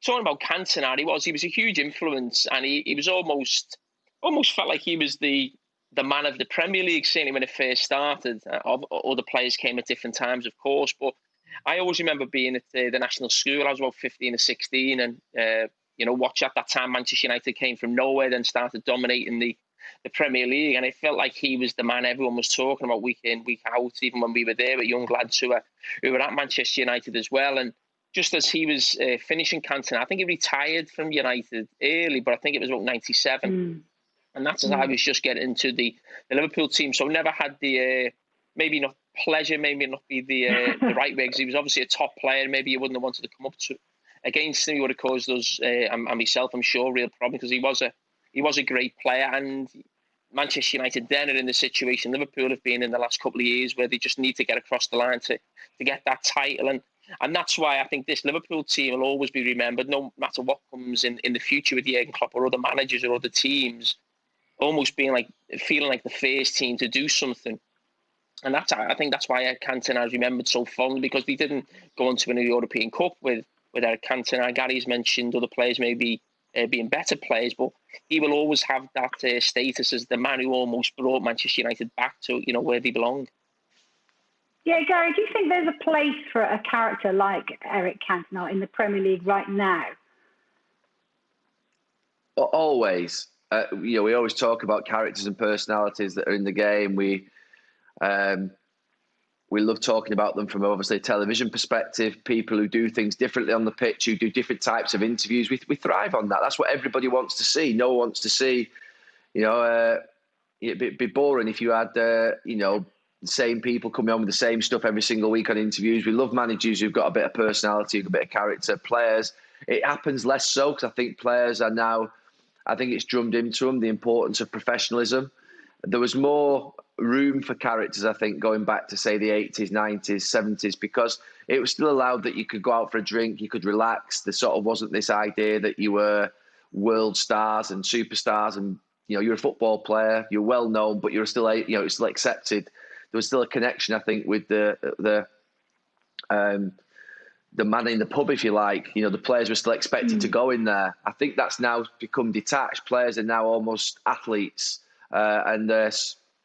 talking about Cantona, he was a huge influence, and he was almost felt like he was the man of the Premier League, certainly when it first started. Other players came at different times, of course, but I always remember being at the national school. I was about 15 or 16, and watch at that time Manchester United came from nowhere, then started dominating the Premier League, and it felt like he was the man everyone was talking about week in, week out, even when we were there with young lads who were at Manchester United as well. And just as he was finishing Cantona, I think he retired from United early, but I think it was about 97. And that's as I was just getting into the Liverpool team. So never had the, maybe not pleasure, maybe not be the right way, because he was obviously a top player. Maybe you wouldn't have wanted to come up against him. He would have caused us, and myself, I'm sure, real problem, because he was a great player. And Manchester United then are in the situation Liverpool have been in the last couple of years, where they just need to get across the line to get that title. And that's why I think this Liverpool team will always be remembered, no matter what comes in the future with Jurgen Klopp or other managers or other teams, almost feeling like the first team to do something. And I think that's why Cantona is remembered so fondly, because they didn't go on to win a European Cup with Eric Cantona. Gary's mentioned other players maybe being better players, but he will always have that status as the man who almost brought Manchester United back to where they belong. Yeah, Gary, do you think there's a place for a character like Eric Cantona in the Premier League right now? Always. We always talk about characters and personalities that are in the game. We love talking about them from obviously a television perspective, people who do things differently on the pitch, who do different types of interviews. We thrive on that. That's what everybody wants to see. No one wants to see, it'd be boring if you had, the same people coming on with the same stuff every single week on interviews. We love managers who've got a bit of personality, a bit of character. Players, it happens less so, because I think players are now, I think it's drummed into them, the importance of professionalism. There was more room for characters, I think, going back to, say, the 80s, 90s, 70s, because it was still allowed that you could go out for a drink, you could relax. There sort of wasn't this idea that you were world stars and superstars and, you're a football player, you're well known, but you're still, it's still accepted. There was still a connection, I think, with the man in the pub, if you like. The players were still expected to go in there. I think that's now become detached. Players are now almost athletes, and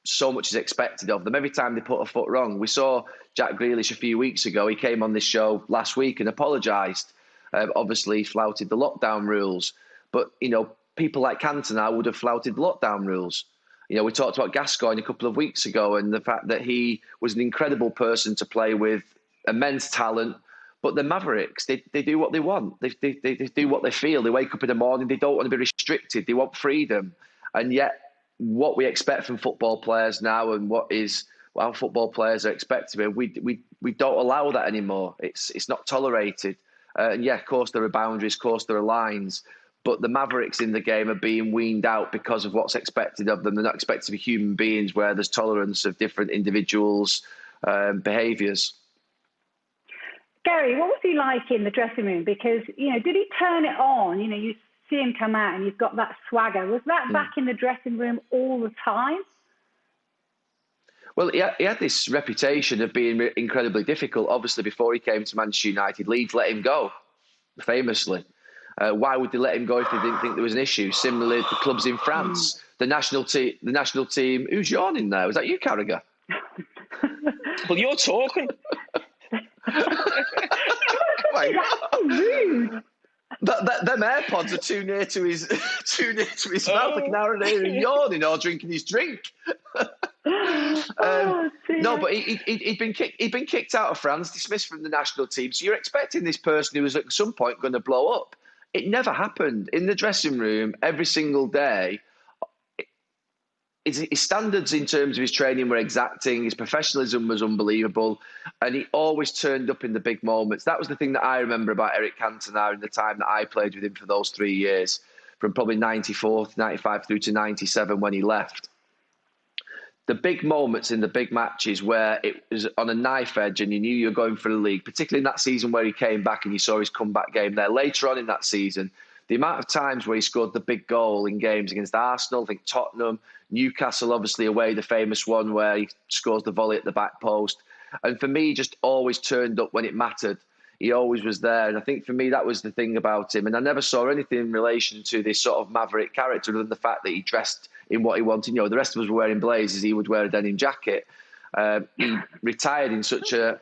so much is expected of them. Every time they put a foot wrong, we saw Jack Grealish a few weeks ago. He came on this show last week and apologised. Obviously, he flouted the lockdown rules. But, people like Cantona would have flouted the lockdown rules. We talked about Gascoigne a couple of weeks ago, and the fact that he was an incredible person to play with, immense talent. But the Mavericks, they do what they want. They do what they feel. They wake up in the morning. They don't want to be restricted. They want freedom. And yet, what we expect from football players now, and what our football players are expected to be, we don't allow that anymore. It's not tolerated. And yeah, of course there are boundaries. Of course there are lines. But the Mavericks in the game are being weaned out because of what's expected of them. They're not expected to be human beings where there's tolerance of different individuals' behaviours. Gary, what was he like in the dressing room? Because, did he turn it on? You see him come out and he's got that swagger. Was that back in the dressing room all the time? Well, he had this reputation of being incredibly difficult. Obviously, before he came to Manchester United, Leeds let him go, famously. Why would they let him go if they didn't think there was an issue? Similarly, the clubs in France, the national team. Who's yawning there? Was that you, Carragher? Well, you're talking. Rude. Them AirPods are too near to his mouth. I can now hear him yawning or drinking his drink. No, but he'd been kicked out of France, dismissed from the national team. So you're expecting this person who was at some point going to blow up. It never happened. In the dressing room, every single day, his standards in terms of his training were exacting. His professionalism was unbelievable. And he always turned up in the big moments. That was the thing that I remember about Eric Cantona in the time that I played with him for those 3 years, from probably 94 to 95 through to 97 when he left. The big moments in the big matches where it was on a knife edge and you knew you were going for the league, particularly in that season where he came back and you saw his comeback game there. Later on in that season, the amount of times where he scored the big goal in games against Arsenal, I think Tottenham, Newcastle, obviously away, the famous one where he scores the volley at the back post. And for me, he just always turned up when it mattered. He always was there. And I think for me, that was the thing about him. And I never saw anything in relation to this sort of maverick character other than the fact that he dressed in what he wanted. You know, the rest of us were wearing blazers. He would wear a denim jacket. He retired in such a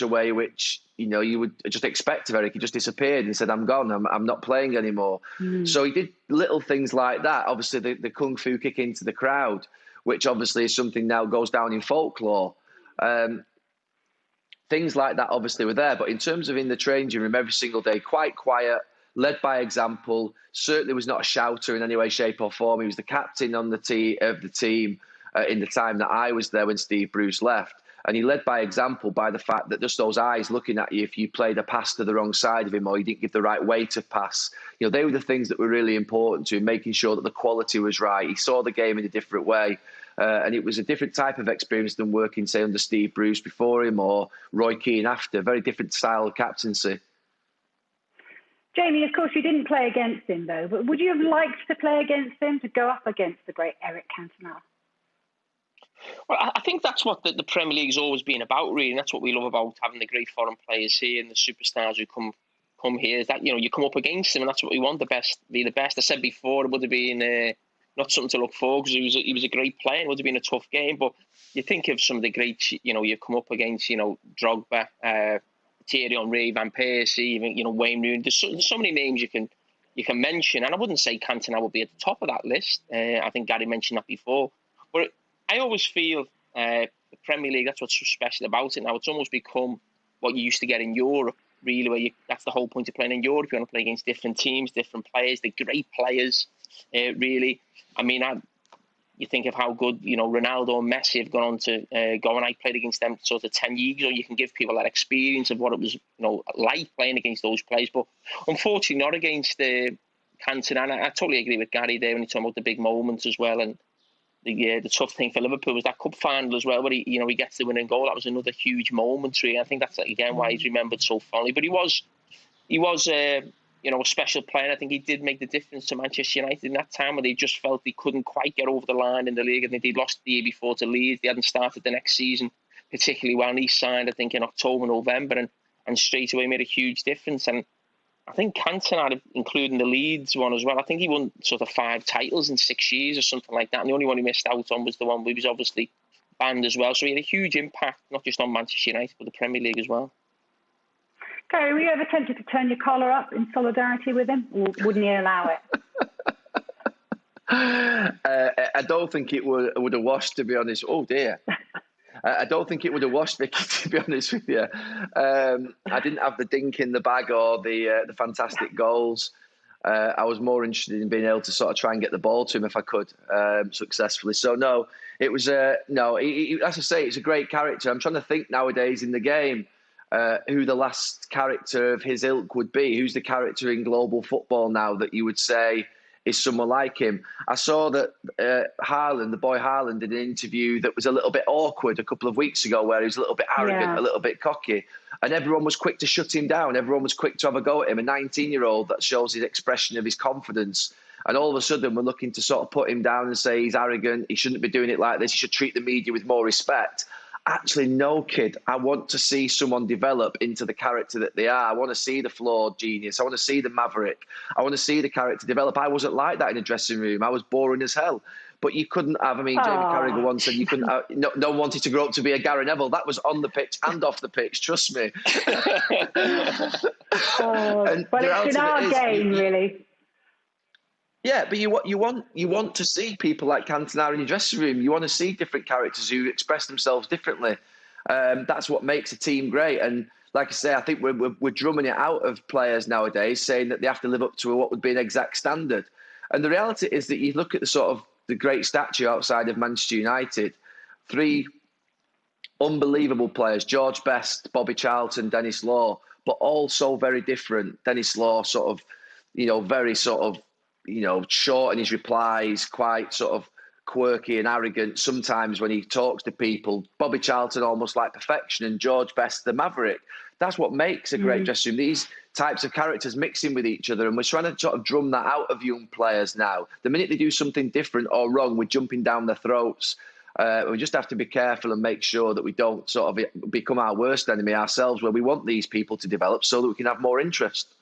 way which, you know, you would just expect of Eric. He just disappeared and said, I'm gone. I'm not playing anymore. So he did little things like that. Obviously, the kung fu kick into the crowd, which obviously is something now goes down in folklore. Things like that obviously were there. But in terms of in the changing room every single day, quite quiet, led by example, certainly was not a shouter in any way, shape or form. He was the captain on the team in the time that I was there when Steve Bruce left. And he led by example by the fact that just those eyes looking at you if you played a pass to the wrong side of him or you didn't give the right weight of pass. You know, they were the things that were really important to him, making sure that the quality was right. He saw the game in a different way. And it was a different type of experience than working, say, under Steve Bruce before him or Roy Keane after. Very different style of captaincy. Jamie, of course, you didn't play against him, though. But would you have liked to play against him, to go up against the great Eric Cantona? Well, I think that's what the Premier League's always been about, really. And that's what we love about having the great foreign players here and the superstars who come here. Is that, you know, you come up against them, and that's what we want, be the best. I said before, it would have been not something to look for because he was a great player. It would have been a tough game. But you think of some of the greats, you know, you've come up against, you know, Drogba, Thierry Henry, Van Persie, even, you know, Wayne Rooney. There's so many names you can mention, and I wouldn't say Cantona would be at the top of that list. I think Gary mentioned that before, but I always feel the Premier League, that's what's so special about it now. It's almost become what you used to get in Europe, really, where that's the whole point of playing in Europe. You want to play against different teams, different players, the great players, really. I mean, you think of how good, you know, Ronaldo and Messi have gone on to go, and I played against them sort of 10 years ago. You can give people that experience of what it was, you know, like playing against those players. But unfortunately, not against Cantona. And I totally agree with Gary there when he's talking about the big moments as well. And the tough thing for Liverpool was that cup final as well, where he gets the winning goal. That was another huge moment, really. I think that's again why he's remembered so fondly. But he was you know, a special player. I think he did make the difference to Manchester United in that time, where they just felt they couldn't quite get over the line in the league. I think they'd lost the year before to Leeds. They hadn't started the next season particularly well. And he signed, I think, in October, November, and straight away made a huge difference. And I think Cantona, including the Leeds one as well, I think he won sort of 5 titles in 6 years or something like that. And the only one he missed out on was the one where he was obviously banned as well. So he had a huge impact, not just on Manchester United, but the Premier League as well. Gary, were you ever tempted to turn your collar up in solidarity with him, or wouldn't he allow it? I don't think it would have washed, to be honest. Oh, dear. I don't think it would have washed, Vicky, to be honest with you. I didn't have the dink in the bag or the fantastic goals. I was more interested in being able to sort of try and get the ball to him if I could successfully. So, no, it was, no, as I say, it's a great character. I'm trying to think nowadays in the game who the last character of his ilk would be. Who's the character in global football now that you would say is someone like him? I saw that Haaland, the boy Haaland, did an interview that was a little bit awkward a couple of weeks ago, where he was a little bit arrogant, a little bit cocky, and everyone was quick to shut him down. Everyone was quick to have a go at him. A 19-year-old, that shows his expression of his confidence. And all of a sudden, we're looking to sort of put him down and say he's arrogant, he shouldn't be doing it like this, he should treat the media with more respect. Actually, no, kid. I want to see someone develop into the character that they are. I want to see the flawed genius. I want to see the maverick. I want to see the character develop. I wasn't like that in a dressing room. I was boring as hell. But you couldn't have, I mean, Jamie Carragher once said you couldn't have, no one wanted to grow up to be a Gary Neville. That was on the pitch and off the pitch, trust me. But it's in our game, really. Yeah, but you want to see people like Cantona in your dressing room. You want to see different characters who express themselves differently. That's what makes a team great. And like I say, I think we're drumming it out of players nowadays, saying that they have to live up to what would be an exact standard. And the reality is that you look at the great statue outside of Manchester United, 3 unbelievable players: George Best, Bobby Charlton, Dennis Law, but all so very different. Dennis Law sort of, very sort of, short in his replies, quite sort of quirky and arrogant sometimes when he talks to people. Bobby Charlton almost like perfection, and George Best the maverick. That's what makes a great dressing room. These types of characters mixing with each other, and we're trying to sort of drum that out of young players now. The minute they do something different or wrong, we're jumping down their throats. We just have to be careful and make sure that we don't sort of become our worst enemy ourselves, where we want these people to develop so that we can have more interest.